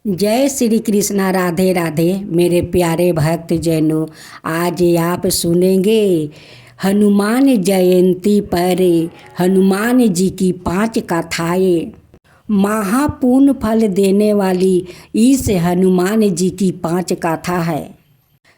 जय श्री कृष्णा। राधे राधे मेरे प्यारे भक्त जनों, आज आप सुनेंगे हनुमान जयंती पर हनुमान जी की 5 कथाएं। महापुण्य फल देने वाली इस हनुमान जी की 5 कथा है।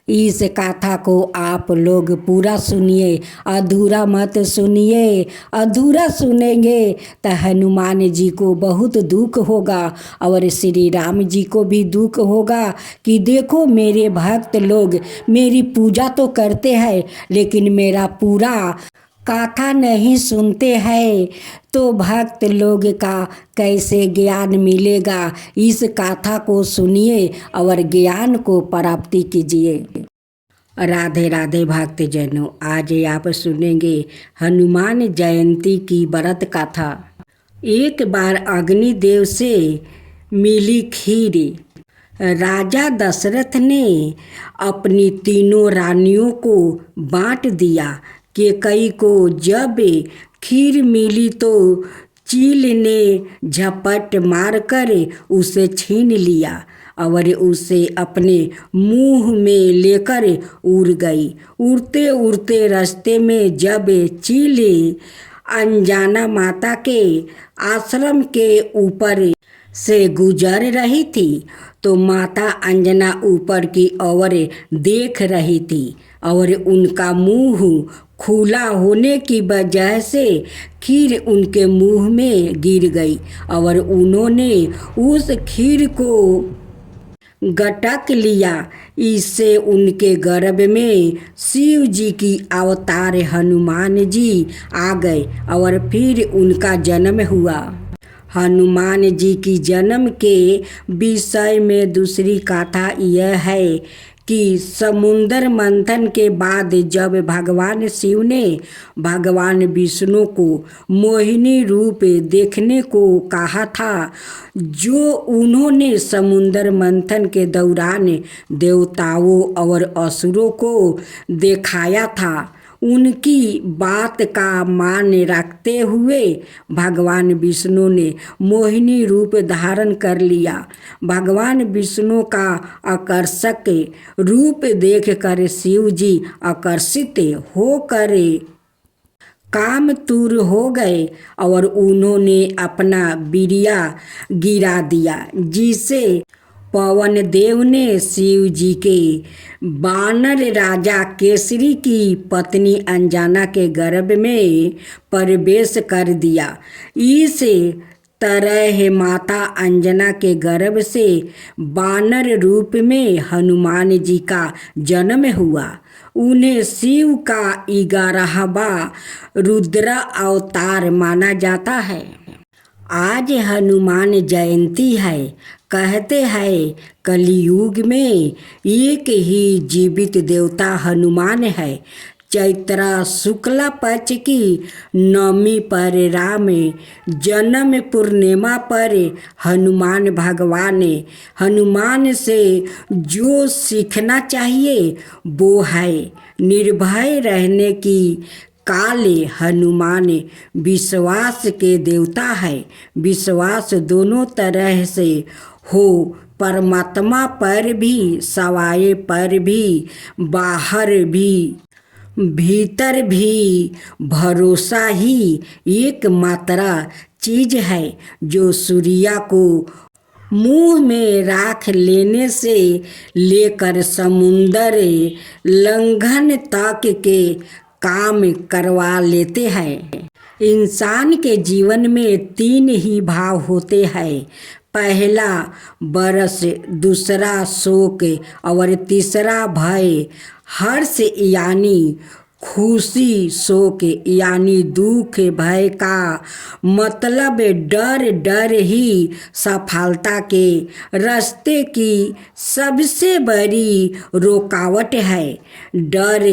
इस कथा को आप लोग पूरा सुनिए, अधूरा मत सुनिए। अधूरा सुनेंगे तो हनुमान जी को बहुत दुख होगा और श्री राम जी को भी दुख होगा कि देखो मेरे भक्त लोग मेरी पूजा तो करते हैं लेकिन मेरा पूरा कथा नहीं सुनते हैं, तो भक्त लोग का कैसे ज्ञान मिलेगा। इस कथा को सुनिए और ज्ञान को प्राप्ति कीजिए। राधे राधे भक्त जनों, आज आप सुनेंगे हनुमान जयंती की व्रत कथा। एक बार अग्निदेव से मिली खीर। राजा दशरथ ने अपनी तीनों रानियों को बांट दिया। कैकई को जब खीर मिली तो चील ने झपट मारकर उसे छीन लिया और उसे अपने मुंह में लेकर उड़ गई। उड़ते उड़ते रास्ते में जब चील अंजना माता के आश्रम के ऊपर से गुजर रही थी तो माता अंजना ऊपर की ओर देख रही थी और उनका मुंह खुला होने की वजह से खीर उनके मुंह में गिर गई और उन्होंने उस खीर को गटक लिया। इससे उनके गर्भ में शिव जी की अवतार हनुमान जी आ गए और फिर उनका जन्म हुआ। हनुमान जी की जन्म के विषय में दूसरी कथा यह है कि समुद्र मंथन के बाद जब भगवान शिव ने भगवान विष्णु को मोहिनी रूप देखने को कहा था, जो उन्होंने समुद्र मंथन के दौरान देवताओं और असुरों को दिखाया था, उनकी बात का मान रखते हुए भगवान विष्णु ने मोहिनी रूप धारण कर लिया। भगवान विष्णु का आकर्षक रूप देखकर शिव जी आकर्षित होकर कामतुर हो गए और उन्होंने अपना वीर्य गिरा दिया, जिसे पवन देव ने शिव जी के वानर राजा केसरी की पत्नी अंजना के गर्भ में प्रवेश कर दिया। इस तरह माता अंजना के गर्भ से वानर रूप में हनुमान जी का जन्म हुआ। उन्हें शिव का 11वां रुद्र अवतार माना जाता है। आज हनुमान जयंती है। कहते हैं कलयुग में एक ही जीवित देवता हनुमान है। चैत्र शुक्ला पक्ष की नवमी पर राम जन्म पूर्णिमा पर हनुमान भगवान हनुमान से जो सीखना चाहिए वो है निर्भय रहने की। काले हनुमान विश्वास के देवता है। विश्वास दोनों तरह से हो, परमात्मा पर भी, सवाए पर भी, बाहर भी, भीतर भी। भरोसा ही एकमात्र चीज है जो सूर्य को मुंह में राख लेने से लेकर समुंदर लंघन तक के काम करवा लेते हैं। इंसान के जीवन में 3 ही भाव होते हैं। पहला बरस, दूसरा शोक और तीसरा भय। हर्ष यानी खुशी, शोक यानी दुख, भय का मतलब डर। डर ही सफलता के रास्ते की सबसे बड़ी रुकावट है। डर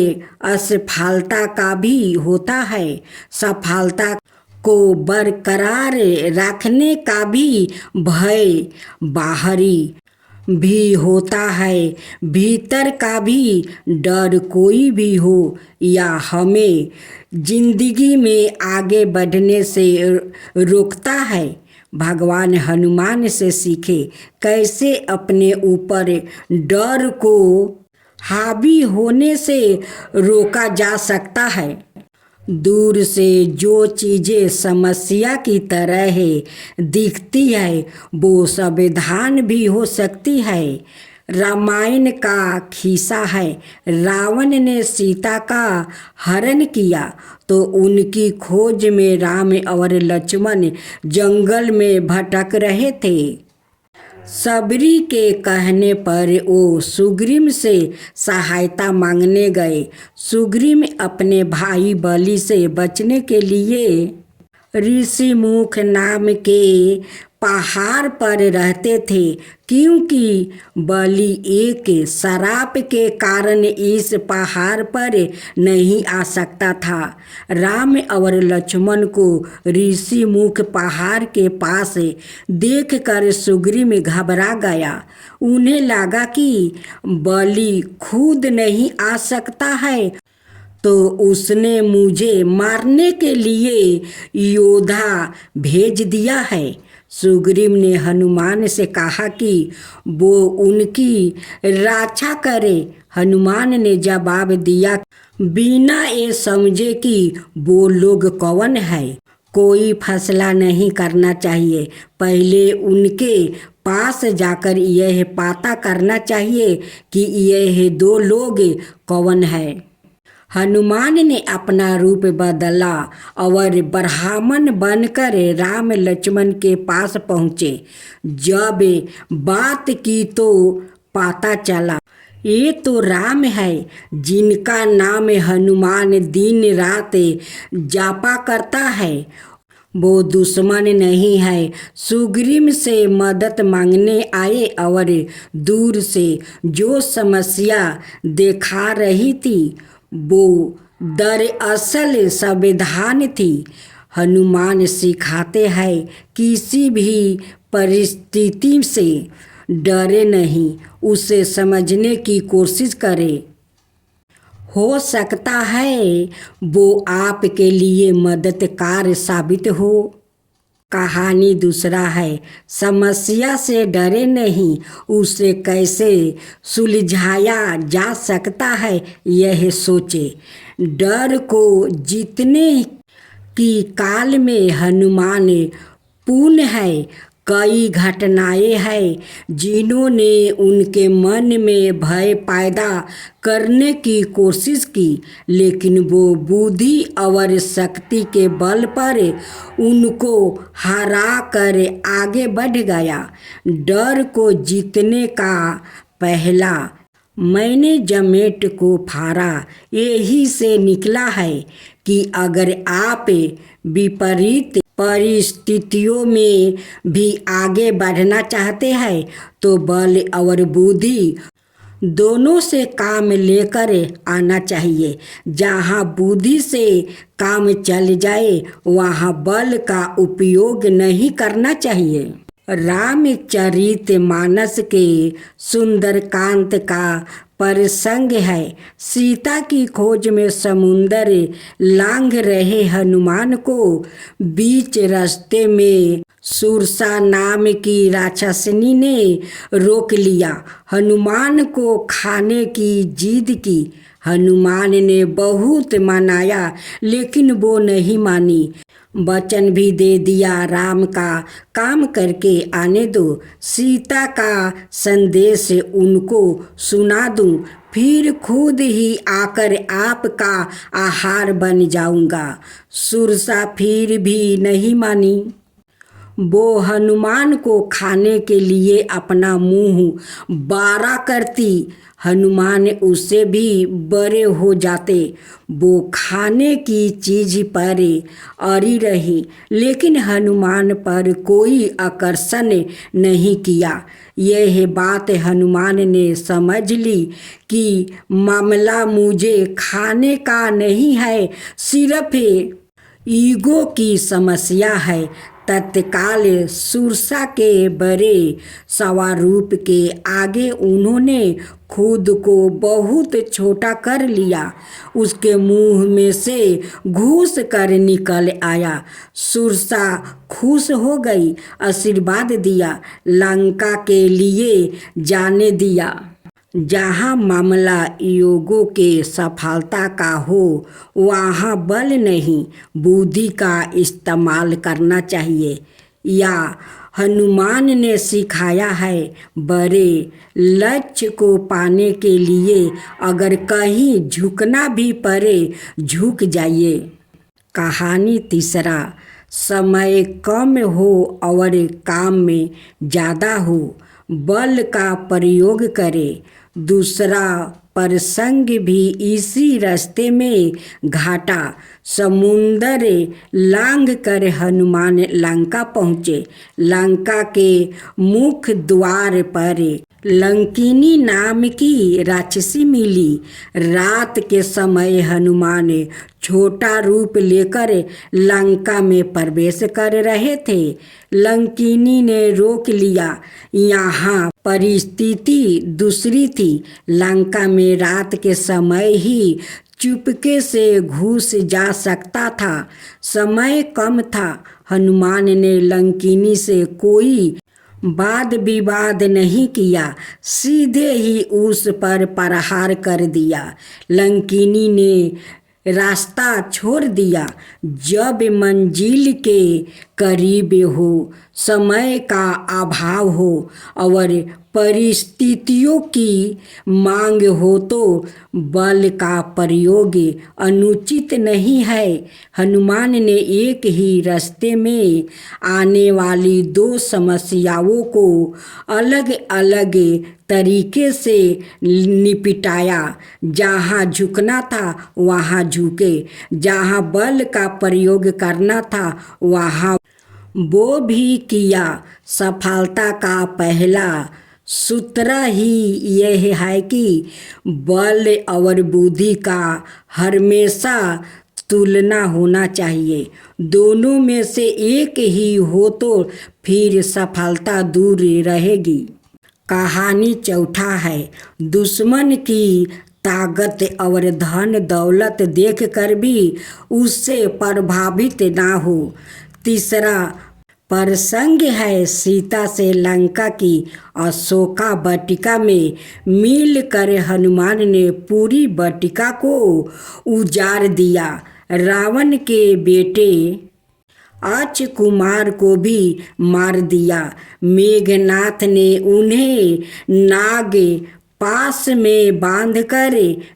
असफलता का भी होता है। सफलता को बरकरार रखने का भी भय बाहरी भी होता है। भीतर का भी डर कोई भी हो या हमें जिंदगी में आगे बढ़ने से रोकता है। भगवान हनुमान से सीखे कैसे अपने ऊपर डर को हावी होने से रोका जा सकता है। दूर से जो चीज़ें समस्या की तरह दिखती है वो संविधान भी हो सकती है। रामायण का खिस्सा है, रावण ने सीता का हरण किया तो उनकी खोज में राम और लक्ष्मण जंगल में भटक रहे थे। सबरी के कहने पर वो सुग्रीव से सहायता मांगने गए। सुग्रीव अपने भाई बलि से बचने के लिए ऋषिमुख नाम के पहाड़ पर रहते थे, क्योंकि बलि एक श्राप के कारण इस पहाड़ पर नहीं आ सकता था। राम और लक्ष्मण को ऋषिमुख पहाड़ के पास देखकर सुग्रीव घबरा गया। उन्हें लगा कि बलि खुद नहीं आ सकता है तो उसने मुझे मारने के लिए योद्धा भेज दिया है। सुग्रीव ने हनुमान से कहा कि वो उनकी रक्षा करे। हनुमान ने जवाब दिया, बिना ये समझे कि वो लोग कौन है कोई फैसला नहीं करना चाहिए। पहले उनके पास जाकर यह पता करना चाहिए कि यह दो लोग कौन है। हनुमान ने अपना रूप बदला और ब्राह्मण बनकर राम लक्ष्मण के पास पहुँचे। जब बात की तो पता चला ये तो राम है जिनका नाम हनुमान दिन रात जापा करता है। वो दुश्मन नहीं है। सुग्रीव से मदद मांगने आए और दूर से जो समस्या देखा रही थी वो दरअसल संविधान थी। हनुमान सिखाते हैं किसी भी परिस्थिति से डरे नहीं, उसे समझने की कोशिश करें। हो सकता है वो आपके लिए मददगार साबित हो। कहानी दूसरा है, समस्या से डरे नहीं, उसे कैसे सुलझाया जा सकता है यह सोचे। डर को जीतने की काल में हनुमान पूर्ण है। कई घटनाएं हैं जिन्होंने उनके मन में भय पैदा करने की कोशिश की, लेकिन वो बुद्धि और शक्ति के बल पर उनको हरा कर आगे बढ़ गया। डर को जीतने का पहला मैंने जमेट को फाड़ा यही से निकला है कि अगर आप विपरीत परिस्थितियों में भी आगे बढ़ना चाहते हैं तो बल और बुद्धि दोनों से काम लेकर आना चाहिए। जहाँ बुद्धि से काम चल जाए वहाँ बल का उपयोग नहीं करना चाहिए। रामचरितमानस के सुंदरकांड का प्रसंग है। सीता की खोज में समुंदर लांघ रहे हनुमान को बीच रास्ते में सुरसा नाम की राक्षसनी ने रोक लिया। हनुमान को खाने की जिद की। हनुमान ने बहुत मनाया लेकिन वो नहीं मानी। वचन भी दे दिया, राम का काम करके आने दो, सीता का संदेश उनको सुना दूं, फिर खुद ही आकर आपका आहार बन जाऊंगा। सुरसा फिर भी नहीं मानी। वो हनुमान को खाने के लिए अपना मुंह बारा करती। हनुमान उससे भी बड़े हो जाते। वो खाने की चीज़ पर अड़ी रही लेकिन हनुमान पर कोई आकर्षण नहीं किया। यह बात हनुमान ने समझ ली कि मामला मुझे खाने का नहीं है, सिर्फ ईगो की समस्या है। तत्काल सुरसा के बड़े स्वरूप के आगे उन्होंने खुद को बहुत छोटा कर लिया। उसके मुंह में से घूस कर निकल आया। सुरसा खुश हो गई, आशीर्वाद दिया, लंका के लिए जाने दिया। जहाँ मामला योगों के सफलता का हो वहाँ बल नहीं, बुद्धि का इस्तेमाल करना चाहिए। या हनुमान ने सिखाया है, बड़े लक्ष्य को पाने के लिए अगर कहीं झुकना भी पड़े झुक जाइए। कहानी तीसरा, समय कम हो और काम में ज़्यादा हो, बल का प्रयोग करें। दूसरा प्रसंग भी इसी रास्ते में घाटा। समुंदर लांघ कर हनुमान लंका पहुँचे। लंका के मुख्य द्वार पर लंकिनी नाम की राक्षसी मिली। रात के समय हनुमान छोटा रूप लेकर लंका में प्रवेश कर रहे थे। लंकिनी ने रोक लिया। यहाँ परिस्थिति दूसरी थी। लंका में रात के समय ही चुपके से घुस जा सकता था। समय कम था। हनुमान ने लंकिनी से कोई वाद विवाद नहीं किया, सीधे ही उस पर प्रहार कर दिया। लंकिनी ने रास्ता छोड़ दिया। जब मंजिल के करीब हो, समय का अभाव हो और परिस्थितियों की मांग हो तो बल का प्रयोग अनुचित नहीं है। हनुमान ने एक ही रास्ते में आने वाली दो समस्याओं को अलग अलग तरीके से निपटाया। जहाँ झुकना था वहाँ झुके, जहाँ बल का प्रयोग करना था वहाँ वो भी किया। सफलता का पहला सूत्र ही यह है कि बल और बुद्धि का हमेशा तुलना होना चाहिए। दोनों में से एक ही हो तो फिर सफलता दूर रहेगी। कहानी चौथा है, दुश्मन की ताकत और धन दौलत देखकर भी उससे प्रभावित ना हो। तीसरा प्रसंग है, सीता से लंका की अशोका वाटिका में मिलकर हनुमान ने पूरी वाटिका को उजाड़ दिया। रावण के बेटे अक्ष कुमार को भी मार दिया। मेघनाथ ने उन्हें नाग पास में बांधकर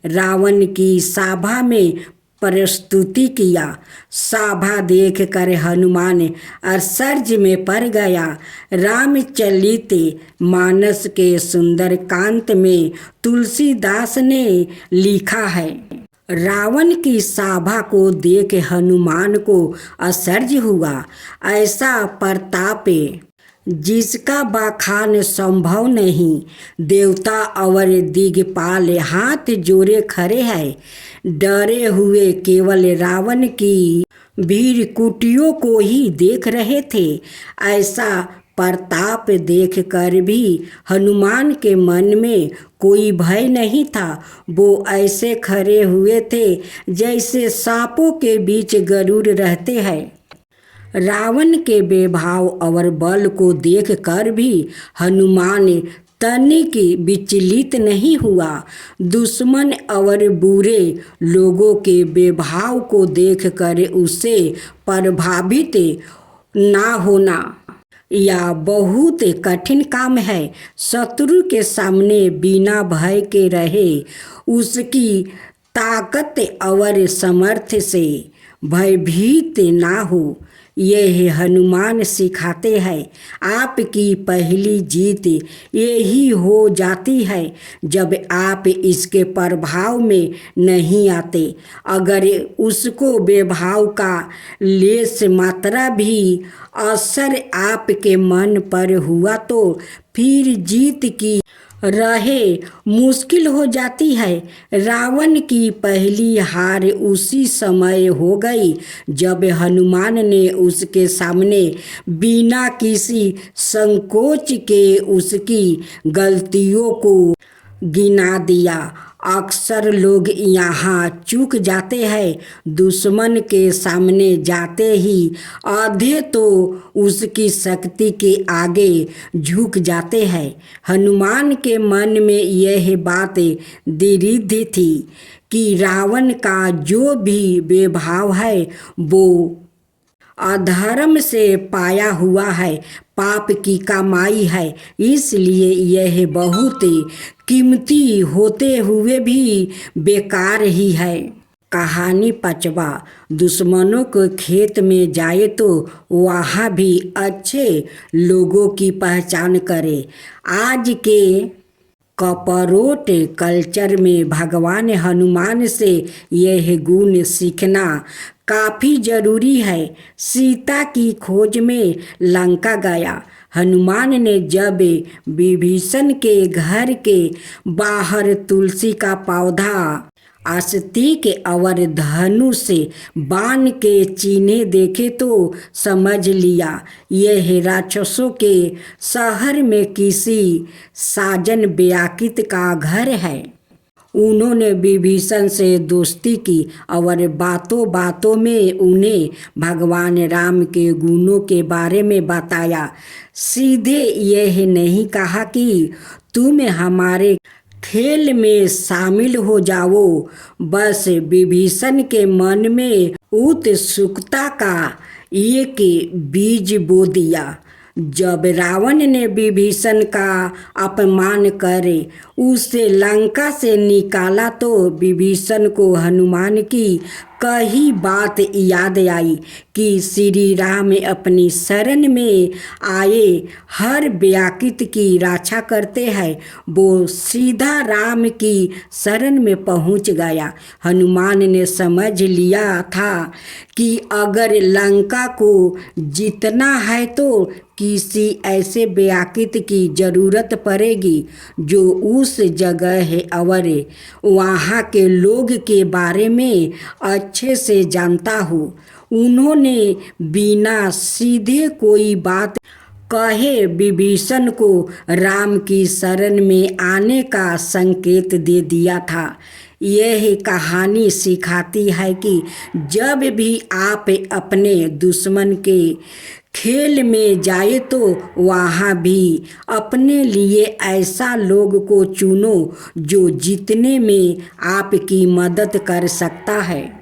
रावण की सभा में प्रस्तुति किया। सभा देख कर हनुमान आश्चर्य में पड़ गया। रामचरित मानस के सुंदर कांत में तुलसीदास ने लिखा है, रावण की सभा को देख हनुमान को आश्चर्य हुआ। ऐसा प्रताप जिसका बखान संभव नहीं। देवता और दिग्पाल हाथ जोड़े खड़े हैं, डरे हुए केवल रावण की वीर कुटियों को ही देख रहे थे। ऐसा प्रताप देखकर भी हनुमान के मन में कोई भय नहीं था। वो ऐसे खड़े हुए थे जैसे सांपों के बीच गरुड़ रहते हैं। रावण के बेभाव और बल को देखकर भी हनुमान तनिक विचलित नहीं हुआ। दुश्मन और बुरे लोगों के बेभाव को देखकर उससे प्रभावित ना होना यह बहुत कठिन काम है। शत्रु के सामने बिना भय के रहे, उसकी ताकत और सामर्थ्य से भयभीत ना हो, यह हनुमान सिखाते हैं। आपकी पहली जीत यही हो जाती है जब आप इसके प्रभाव में नहीं आते। अगर उसको बेभाव का लेस मात्रा भी असर आपके मन पर हुआ तो फिर जीत की रहे मुश्किल हो जाती है। रावण की पहली हार उसी समय हो गई जब हनुमान ने उसके सामने बिना किसी संकोच के उसकी गलतियों को गिना दिया। अक्सर लोग यहाँ चूक जाते हैं। दुश्मन के सामने जाते ही आधे तो उसकी शक्ति के आगे झुक जाते हैं। हनुमान के मन में यह बात दृढ़ थी कि रावण का जो भी वैभव है वो अधर्म से पाया हुआ है, पाप की कमाई है, इसलिए यह बहुत कीमती होते हुए भी बेकार ही है। कहानी 5वां। दुश्मनों के खेत में जाए तो वहाँ भी अच्छे लोगों की पहचान करे। आज के कपरोट कल्चर में भगवान हनुमान से यह गुण सीखना काफ़ी ज़रूरी है। सीता की खोज में लंका गया। हनुमान ने जब विभीषण के घर के बाहर तुलसी का पौधा, आस्तिक और धनुष से बाण के चिन्ह देखे तो समझ लिया यह राक्षसों के शहर में किसी साजन व्याकित का घर है। उन्होंने विभीषण से दोस्ती की और बातों बातों में उन्हें भगवान राम के गुणों के बारे में बताया। सीधे यह नहीं कहा कि तुम हमारे खेल में शामिल हो जाओ। बस विभीषण के मन में उत्सुकता का एक बीज बो दिया। जब रावण ने विभीषण का अपमान करे उसे लंका से निकाला तो विभीषण को हनुमान की कही बात याद आई कि श्री राम अपनी शरण में आए हर व्याकित की रक्षा करते हैं। वो सीधा राम की शरण में पहुंच गया। हनुमान ने समझ लिया था कि अगर लंका को जीतना है तो किसी ऐसे व्याकित की ज़रूरत पड़ेगी जो उस जगह है और वहाँ के लोग के बारे में अच्छे से जानता हो। उन्होंने बिना सीधे कोई बात कहे विभीषण को राम की शरण में आने का संकेत दे दिया था। यह कहानी सिखाती है कि जब भी आप अपने दुश्मन के खेल में जाए तो वहाँ भी अपने लिए ऐसा लोग को चुनो जो जीतने में आपकी मदद कर सकता है।